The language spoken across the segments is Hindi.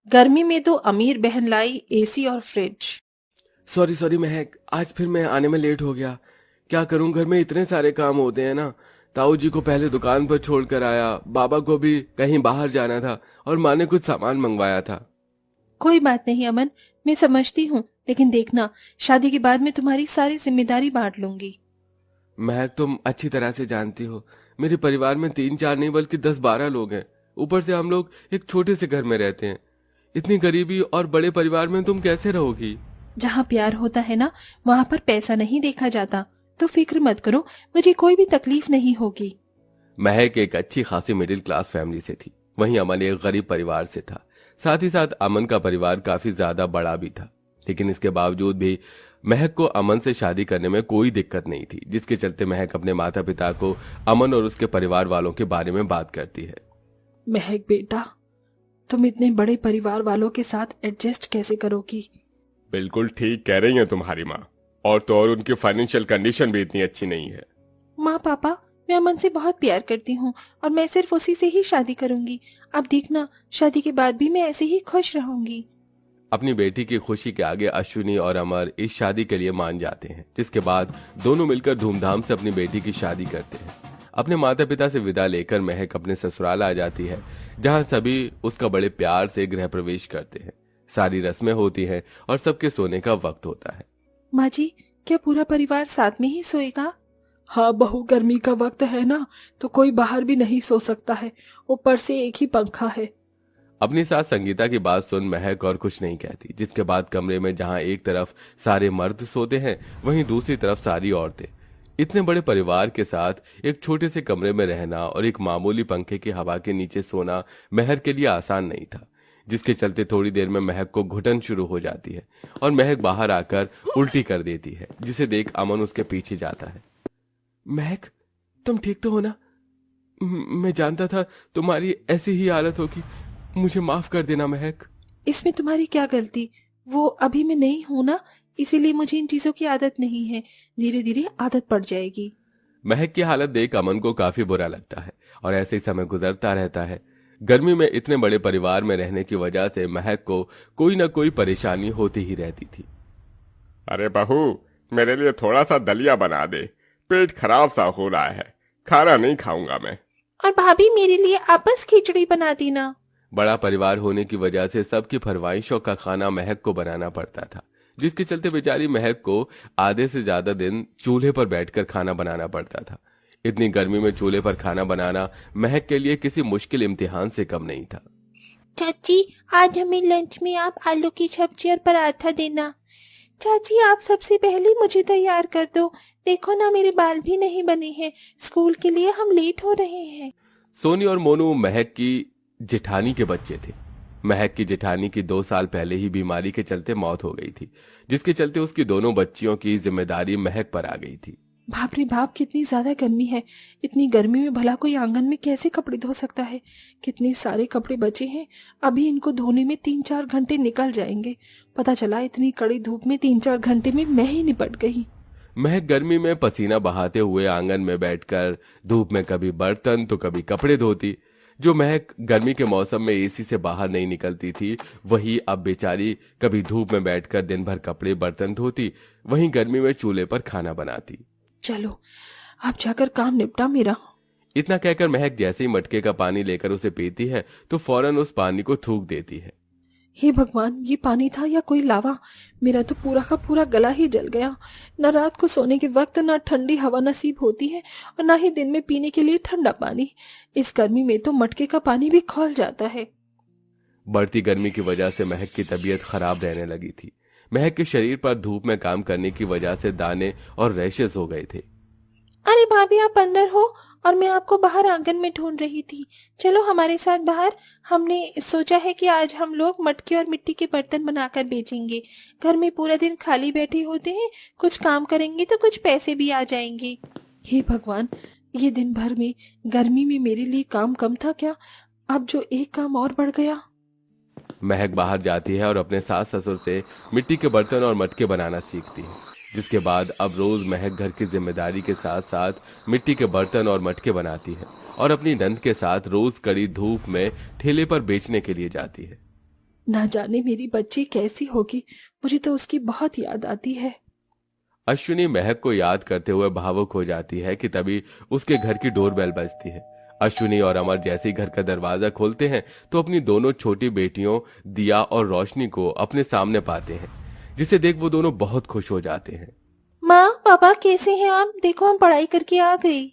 गर्मी में तो अमीर बहन लाई एसी और फ्रिज। सॉरी सॉरी महक, आज फिर मैं आने में लेट हो गया। क्या करूं, घर में इतने सारे काम होते हैं ना। ताऊ जी को पहले दुकान पर छोड़कर आया, बाबा को भी कहीं बाहर जाना था, और माँ ने कुछ सामान मंगवाया था। कोई बात नहीं अमन, मैं समझती हूँ, लेकिन देखना, शादी के बाद मैं तुम्हारी सारी जिम्मेदारी बांट लूंगी। महक, तुम अच्छी तरह से जानती हो, मेरे परिवार में 3-4 नहीं बल्कि 10-12 लोग हैं। ऊपर से हम लोग एक छोटे से घर में रहते हैं। इतनी गरीबी और बड़े परिवार में तुम कैसे रहोगी? जहाँ प्यार होता है ना, वहाँ पर पैसा नहीं देखा जाता। तो फिक्र मत करो, मुझे कोई भी तकलीफ नहीं होगी। महक एक अच्छी खासी मिडिल क्लास फैमिली से थी, वहीं अमन एक गरीब परिवार से था। साथ ही साथ अमन का परिवार काफी ज्यादा बड़ा भी था। लेकिन इसके बावजूद भी महक को अमन से शादी करने में कोई दिक्कत नहीं थी, जिसके चलते महक अपने माता पिता को अमन और उसके परिवार वालों के बारे में बात करती है। महक बेटा, तुम इतने बड़े परिवार वालों के साथ एडजस्ट कैसे करोगी? बिल्कुल ठीक कह रही हैं तुम्हारी माँ। और तो और उनकी फाइनेंशियल कंडीशन भी इतनी अच्छी नहीं है। माँ पापा, मैं अमन से बहुत प्यार करती हूँ और मैं सिर्फ उसी से ही शादी करूंगी। अब देखना, शादी के बाद भी मैं ऐसे ही खुश रहूंगी। अपनी बेटी की खुशी के आगे अश्विनी और अमर इस शादी के लिए मान जाते हैं, जिसके बाद दोनों मिलकर धूमधाम से अपनी बेटी की शादी करते हैं। अपने माता पिता से विदा लेकर महक अपने ससुराल आ जाती है, जहां सभी उसका बड़े प्यार से गृह प्रवेश करते हैं। सारी रस्में होती हैं और सबके सोने का वक्त होता है। माँ जी, क्या पूरा परिवार साथ में ही सोएगा? हाँ बहू, गर्मी का वक्त है ना, तो कोई बाहर भी नहीं सो सकता है। ऊपर से एक ही पंखा है। अपनी सास संगीता की बात सुन महक और कुछ नहीं कहती, जिसके बाद कमरे में जहां एक तरफ सारे मर्द सोते हैं, वहीं दूसरी तरफ सारी औरतें। इतने बड़े परिवार के साथ एक छोटे से कमरे में रहना और एक मामूली पंखे की हवा के नीचे सोना महक के लिए आसान नहीं था, जिसके चलते थोड़ी देर में महक को घुटन शुरू हो जाती है और महक बाहर आकर उल्टी कर देती है, जिसे देख अमन उसके पीछे जाता है। महक, तुम ठीक तो हो ना? मैं जानता था तुम्हारी ऐसी ही हालत होगी। मुझे माफ कर देना महक। इसमें तुम्हारी क्या गलती? वो अभी मैं नहीं हूं ना, इसीलिए मुझे इन चीजों की आदत नहीं है। धीरे धीरे आदत पड़ जाएगी। महक की हालत देख अमन को काफी बुरा लगता है और ऐसे ही समय गुजरता रहता है। गर्मी में इतने बड़े परिवार में रहने की वजह से महक को कोई ना कोई परेशानी होती ही रहती थी। अरे बहू, मेरे लिए थोड़ा सा दलिया बना दे। पेट खराब सा हो रहा है, खाना नहीं खाऊंगा मैं। और भाभी, मेरे लिए आपस खिचड़ी बना देना। बड़ा परिवार होने की वजह से सबकी फरमाइशों का खाना महक को बनाना पड़ता था, जिसके चलते बेचारी महक को आधे से ज्यादा दिन चूल्हे पर बैठकर खाना बनाना पड़ता था। इतनी गर्मी में चूल्हे पर खाना बनाना महक के लिए किसी मुश्किल इम्तिहान से कम नहीं था। चाची, आज हमें लंच में आप आलू की सब्जी और पराठा देना। चाची, आप सबसे पहले मुझे तैयार कर दो। देखो ना, मेरे बाल भी नहीं बने हैं। स्कूल के लिए हम लेट हो रहे हैं। सोनी और मोनू महक की जेठानी के बच्चे थे। महक की जेठानी की 2 साल पहले ही बीमारी के चलते मौत हो गई थी, जिसके चलते उसकी दोनों बच्चियों की जिम्मेदारी महक पर आ गई थी। बाप रे बाप, कितनी ज्यादा गर्मी है। इतनी गर्मी में भला कोई आंगन में कैसे कपड़े धो सकता है? कितने सारे कपड़े बचे हैं, अभी इनको धोने में 3-4 घंटे निकल जाएंगे। पता चला इतनी कड़ी धूप में 3-4 घंटे में मैं ही निपट गई। महक गर्मी में पसीना बहाते हुए आंगन में बैठकर धूप में कभी बर्तन तो कभी कपड़े धोती। जो महक गर्मी के मौसम में एसी से बाहर नहीं निकलती थी, वही अब बेचारी कभी धूप में बैठकर दिन भर कपड़े बर्तन धोती, वहीं गर्मी में चूल्हे पर खाना बनाती। चलो, आप जाकर काम निपटा मेरा। इतना कहकर महक जैसे ही मटके का पानी लेकर उसे पीती है, तो फौरन उस पानी को थूक देती है। हे भगवान, ये पानी था या कोई लावा? मेरा तो पूरा का पूरा गला ही जल गया। न रात को सोने के वक्त न ठंडी हवा नसीब होती है और न ही दिन में पीने के लिए ठंडा पानी। इस गर्मी में तो मटके का पानी भी खौल जाता है। बढ़ती गर्मी की वजह से महक की तबीयत खराब रहने लगी थी। महक के शरीर पर धूप में काम करने की वजह से दाने और रैशेस हो गए थे। अरे भाभी, आप अंदर हो और मैं आपको बाहर आंगन में ढूंढ रही थी। चलो हमारे साथ बाहर। हमने सोचा है कि आज हम लोग मटके और मिट्टी के बर्तन बनाकर बेचेंगे। घर में पूरा दिन खाली बैठे होते हैं, कुछ काम करेंगे तो कुछ पैसे भी आ जाएंगे। हे भगवान, ये दिन भर में गर्मी में मेरे लिए काम कम था क्या? अब जो एक काम और बढ़ गया। महक बाहर जाती है और अपने सास ससुर से मिट्टी के बर्तन और मटके बनाना सीखती है, जिसके बाद अब रोज महक घर की जिम्मेदारी के साथ साथ मिट्टी के बर्तन और मटके बनाती है और अपनी नंद के साथ रोज कड़ी धूप में ठेले पर बेचने के लिए जाती है। ना जाने मेरी बच्ची कैसी होगी, मुझे तो उसकी बहुत याद आती है। अश्विनी महक को याद करते हुए भावुक हो जाती है कि तभी उसके घर की डोरबेल बजती है। अश्विनी और अमर जैसे ही घर का दरवाजा खोलते हैं तो अपनी दोनों छोटी बेटियों दिया और रोशनी को अपने सामने पाते हैं, जिसे देख वो दोनों बहुत खुश हो जाते हैं। माँ पापा कैसे हैं आप? देखो हम पढ़ाई करके आ गई।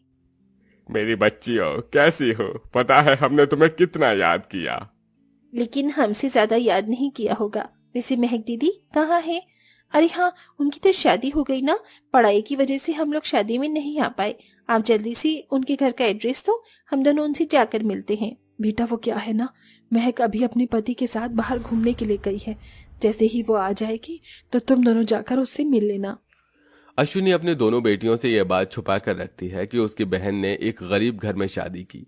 मेरी बच्चियों कैसी हो? पता है हमने तुम्हें कितना याद किया। लेकिन हमसे ज्यादा याद नहीं किया होगा। वैसे महक दीदी कहाँ है? अरे हाँ, उनकी तो शादी हो गई ना, पढ़ाई की वजह से हम लोग शादी में नहीं आ पाए। आप जल्दी से उनके घर का एड्रेस दो, हम दोनों उनसे जाकर मिलते हैं। बेटा वो क्या है ना, महक अभी अपने पति के साथ बाहर घूमने के लिए गई है। जैसे ही वो आ जाएगी तो तुम दोनों जाकर उससे मिल लेना। अश्विनी अपने दोनों बेटियों से यह बात छुपा कर रखती है कि उसकी बहन ने एक गरीब घर में शादी की।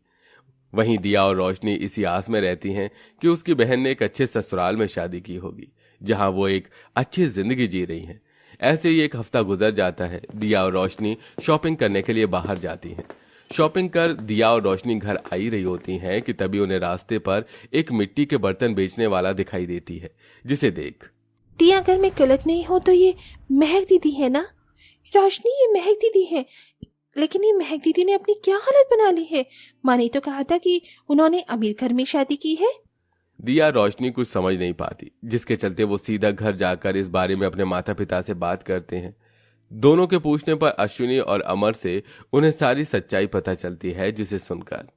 वहीं दिया और रोशनी इसी आस में रहती हैं कि उसकी बहन ने एक अच्छे ससुराल में शादी की होगी, जहां वो एक अच्छी जिंदगी जी रही हैं। ऐसे ही एक हफ्ता गुजर जाता है। दिया और रोशनी शॉपिंग करने के लिए बाहर जाती हैं। शॉपिंग कर दिया और रोशनी घर आई रही होती हैं कि तभी उन्हें रास्ते पर एक मिट्टी के बर्तन बेचने वाला दिखाई देती है, जिसे देख दिया, अगर मैं गलत नहीं हूँ तो ये महक दीदी है ना? रोशनी, ये महक दीदी है। लेकिन ये महक दीदी ने अपनी क्या हालत बना ली है? माँ ने तो कहा था कि उन्होंने अमीर घर में शादी की है। दिया रोशनी कुछ समझ नहीं पाती, जिसके चलते वो सीधा घर जाकर इस बारे में अपने माता पिता से बात करते हैं। दोनों के पूछने पर अश्विनी और अमर से उन्हें सारी सच्चाई पता चलती है, जिसे सुनकर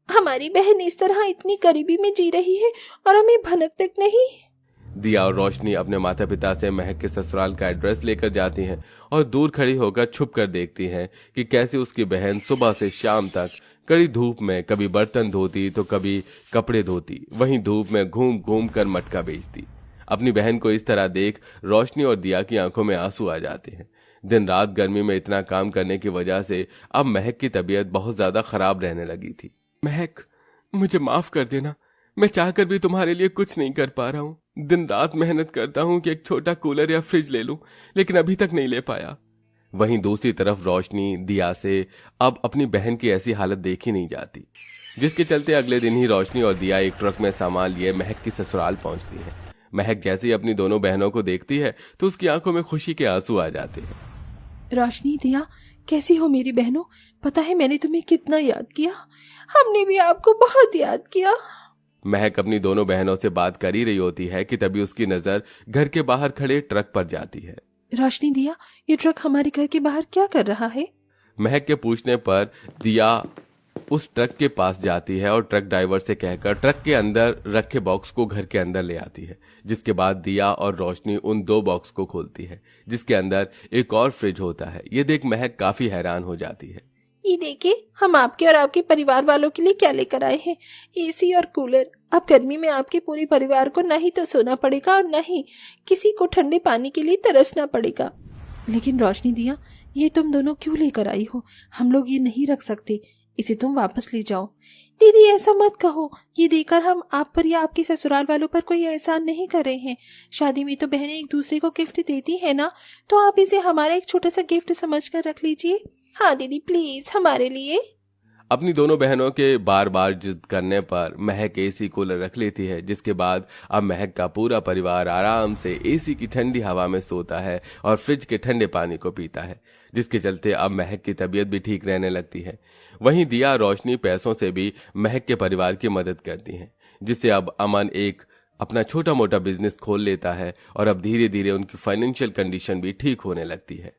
हमारी बहन इस तरह इतनी गरीबी में जी रही है और हमें भनक तक नहीं। दिया और रोशनी अपने माता पिता से महक के ससुराल का एड्रेस लेकर जाती हैं और दूर खड़ी होकर छुप कर देखती हैं कि कैसे उसकी बहन सुबह से शाम तक कड़ी धूप में कभी बर्तन धोती तो कभी कपड़े धोती, वहीं धूप में घूम घूम कर मटका बेचती। अपनी बहन को इस तरह देख रोशनी और दिया की आंखों में आंसू आ जाते हैं। दिन रात गर्मी में इतना काम करने की वजह से अब महक की तबीयत बहुत ज्यादा खराब रहने लगी थी। महक, मुझे माफ कर देना, मैं चाहकर भी तुम्हारे लिए कुछ नहीं कर पा रहा हूँ। दिन रात मेहनत करता हूँ कि एक छोटा कूलर या फ्रिज ले लूं, लेकिन अभी तक नहीं ले पाया। वहीं दूसरी तरफ रोशनी दिया से अब अपनी बहन की ऐसी हालत देखी नहीं जाती, जिसके चलते अगले दिन ही रोशनी और दिया एक ट्रक में सामान लिए महक की ससुराल पहुंचती है। महक जैसे ही अपनी दोनों बहनों को देखती है तो उसकी आंखों में खुशी के आंसू आ जाते हैं। रोशनी, दिया, कैसी हो मेरी बहनों? पता है मैंने तुम्हें कितना याद किया। हमने भी आपको बहुत याद किया। महक अपनी दोनों बहनों से बात कर ही रही होती है कि तभी उसकी नजर घर के बाहर खड़े ट्रक पर जाती है। रोशनी, दिया, ये ट्रक हमारे घर के बाहर क्या कर रहा है? महक के पूछने पर दिया उस ट्रक के पास जाती है और ट्रक ड्राइवर से कहकर ट्रक के अंदर रखे बॉक्स को घर के अंदर ले आती है। जिसके बाद दिया और रोशनी उन 2 बॉक्स को खोलती है, जिसके अंदर एक और फ्रिज होता है। ये देख महक काफी हैरान हो जाती है। ये देखिए, हम आपके और आपके परिवार वालों के लिए क्या लेकर आए हैं। एसी और कूलर। अब गर्मी में आपके पूरे परिवार को न ही तो सोना पड़ेगा और न ही किसी को ठंडे पानी के लिए तरसना पड़ेगा। लेकिन रोशनी, दिया, ये तुम दोनों क्यों लेकर आई हो? हम लोग ये नहीं रख सकते, इसे तुम वापस ले जाओ। दीदी, ऐसा मत कहो। ये देकर हम आप पर या आपके ससुराल वालों पर कोई एहसान नहीं कर रहे हैं। शादी में तो बहनें एक दूसरे को गिफ्ट देती है ना, तो आप इसे हमारा एक छोटा सा गिफ्ट समझकर रख लीजिए। हाँ दीदी, प्लीज हमारे लिए। अपनी दोनों बहनों के बार बार जिद करने पर महक एसी कूलर रख लेती है, जिसके बाद अब महक का पूरा परिवार आराम से एसी की ठंडी हवा में सोता है और फ्रिज के ठंडे पानी को पीता है, जिसके चलते अब महक की तबीयत भी ठीक रहने लगती है। वहीं दिया रोशनी पैसों से भी महक के परिवार की मदद करती हैं, जिससे अब अमन एक अपना छोटा मोटा बिजनेस खोल लेता है और अब धीरे धीरे उनकी फाइनेंशियल कंडीशन भी ठीक होने लगती है।